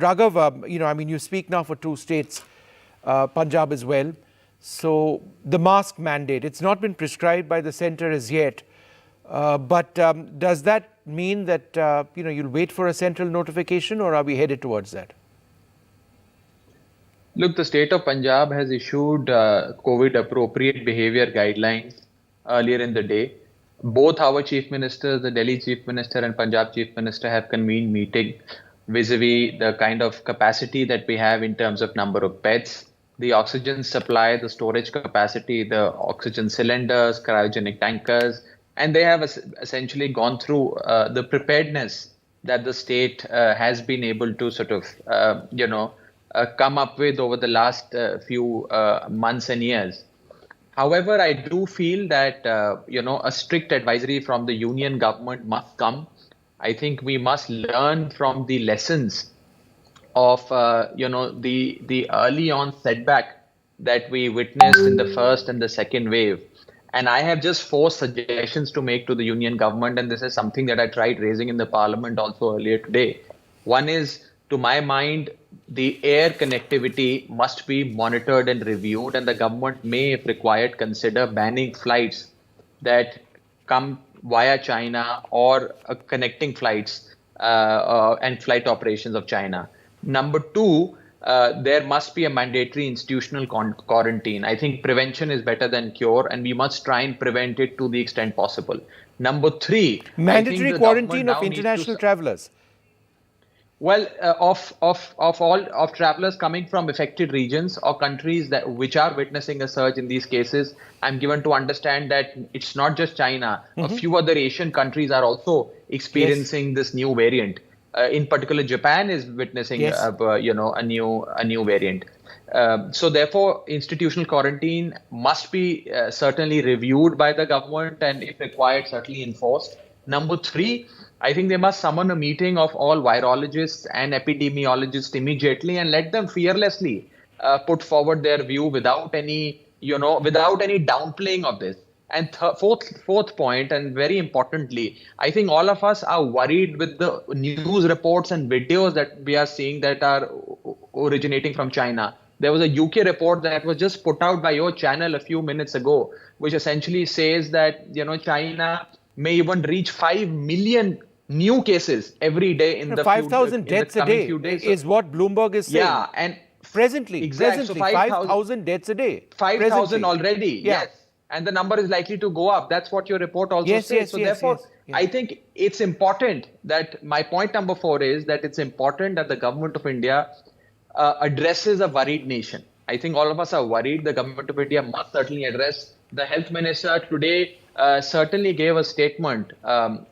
Raghav, you speak now for two states, Punjab as well. So the mask mandate, it's not been prescribed by the centre as yet. But does that mean that, you'll wait for a central notification, or are we headed towards that? Look, the state of Punjab has issued COVID appropriate behavior guidelines earlier in the day. Both our chief ministers, the Delhi chief minister and Punjab chief minister, have convened meeting vis-a-vis the kind of capacity that we have in terms of number of beds, the oxygen supply, the storage capacity, the oxygen cylinders, cryogenic tankers, and they have essentially gone through the preparedness that the state has been able to sort of, come up with over the last few months and years. However, I do feel that, a strict advisory from the union government must come. I think we must learn from the lessons of, the early on setback that we witnessed in the first and the second wave. And I have just 4 suggestions to make to the union government. And this is something that I tried raising in the parliament also earlier today. One is, to my mind, the air connectivity must be monitored and reviewed, and the government may, if required, consider banning flights that come via China or connecting flights and flight operations of China. Number 2, there must be a mandatory institutional quarantine. I think prevention is better than cure, and we must try and prevent it to the extent possible. Number 3, mandatory quarantine of international travelers. Well, of all travelers coming from affected regions or countries which are witnessing a surge in these cases, I'm given to understand that it's not just China. A few other Asian countries are also experiencing this new variant. In particular, Japan is witnessing a new variant. So therefore, institutional quarantine must be certainly reviewed by the government, and if required, certainly enforced. Number 3, I think they must summon a meeting of all virologists and epidemiologists immediately and let them fearlessly put forward their view without any downplaying of this. And fourth point, and very importantly, I think all of us are worried with the news reports and videos that we are seeing that are originating from China. There was a UK report that was just put out by your channel a few minutes ago, which essentially says that, China may even reach 5 million new cases every day in the 5,000 deaths a day is what Bloomberg is saying. Yeah, and presently, so 5,000 deaths a day. 5,000 already. Yeah. Yes, and the number is likely to go up. That's what your report also says. So therefore, I think it's important that my point number 4 is that it's important that the government of India addresses a worried nation. I think all of us are worried. The government of India must certainly address. The health minister today certainly gave a statement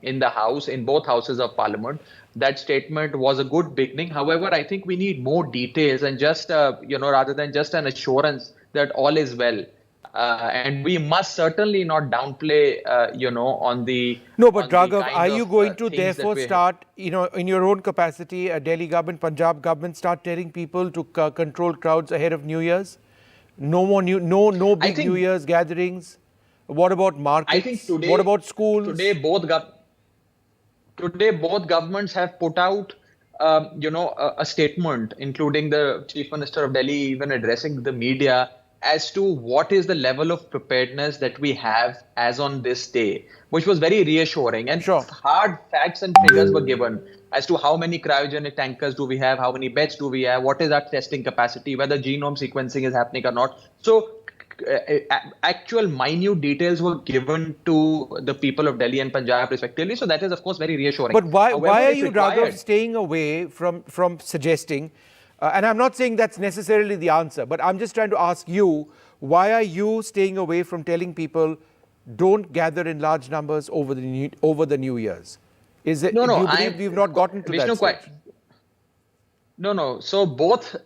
in the House, in both houses of Parliament. That statement was a good beginning. However, I think we need more details and just, rather than just an assurance that all is well. And we must certainly not downplay, on the... No, but Raghav, are you going to therefore start, in your own capacity, a Delhi government, Punjab government, start telling people to control crowds ahead of New Year's? No more no big New Year's gatherings. What about markets? I think today, what about schools? Today, both governments have put out, a statement, including the Chief Minister of Delhi even addressing the media as to what is the level of preparedness that we have as on this day, which was very reassuring. And hard facts and figures were given as to how many cryogenic tankers do we have, how many beds do we have, what is our testing capacity, whether genome sequencing is happening or not. So actual minute details were given to the people of Delhi and Punjab respectively. So that is, of course, very reassuring. But why are you, Raghav, staying away from suggesting, and I'm not saying that's necessarily the answer, but I'm just trying to ask you, why are you staying away from telling people don't gather in large numbers over the New Year's? Is it? No, do you believe we've not gotten to that stage? No. So both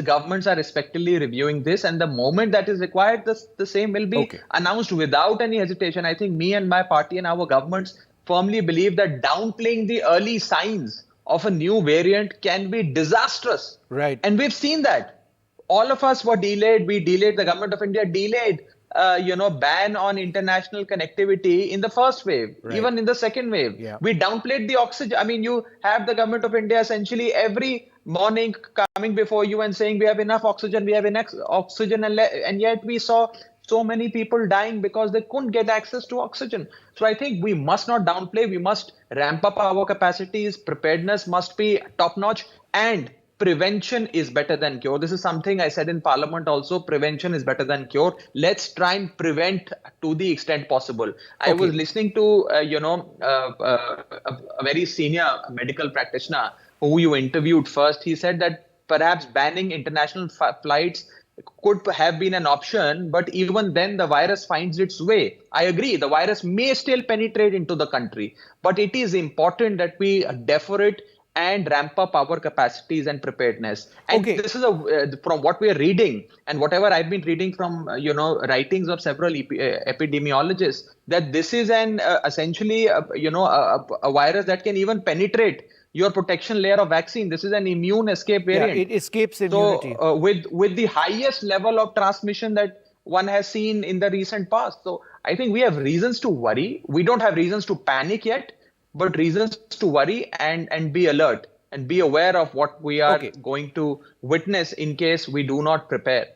governments are respectively reviewing this, and the moment that is required, the same will be announced without any hesitation. I think me and my party and our governments firmly believe that downplaying the early signs of a new variant can be disastrous. Right. And we've seen that. All of us were delayed. We delayed. The government of India delayed ban on international connectivity in the first wave, even in the second wave. Yeah. We downplayed the oxygen. I mean, you have the government of India essentially every morning coming before you and saying we have enough oxygen, we have enough oxygen, and yet we saw so many people dying because they couldn't get access to oxygen. So I think we must not downplay. We must ramp up our capacities. Preparedness must be top notch, and prevention is better than cure. This is something I said in Parliament also. Prevention is better than cure. Let's try and prevent to the extent possible. I was Okay. listening to a very senior medical practitioner who you interviewed first. He said that perhaps banning international flights could have been an option, but even then the virus finds its way. I agree, the virus may still penetrate into the country, but it is important that we defer it and ramp up our capacities and preparedness. And Okay. this is from what we are reading and whatever I've been reading from writings of several epidemiologists, that this is an essentially a virus that can even penetrate your protection layer of vaccine. This is an immune escape Yeah, variant. it escapes So immunity. with the highest level of transmission that one has seen in the recent past. So I think we have reasons to worry. We don't have reasons to panic yet, but reasons to worry and be alert and be aware of what we are Okay. going to witness in case we do not prepare.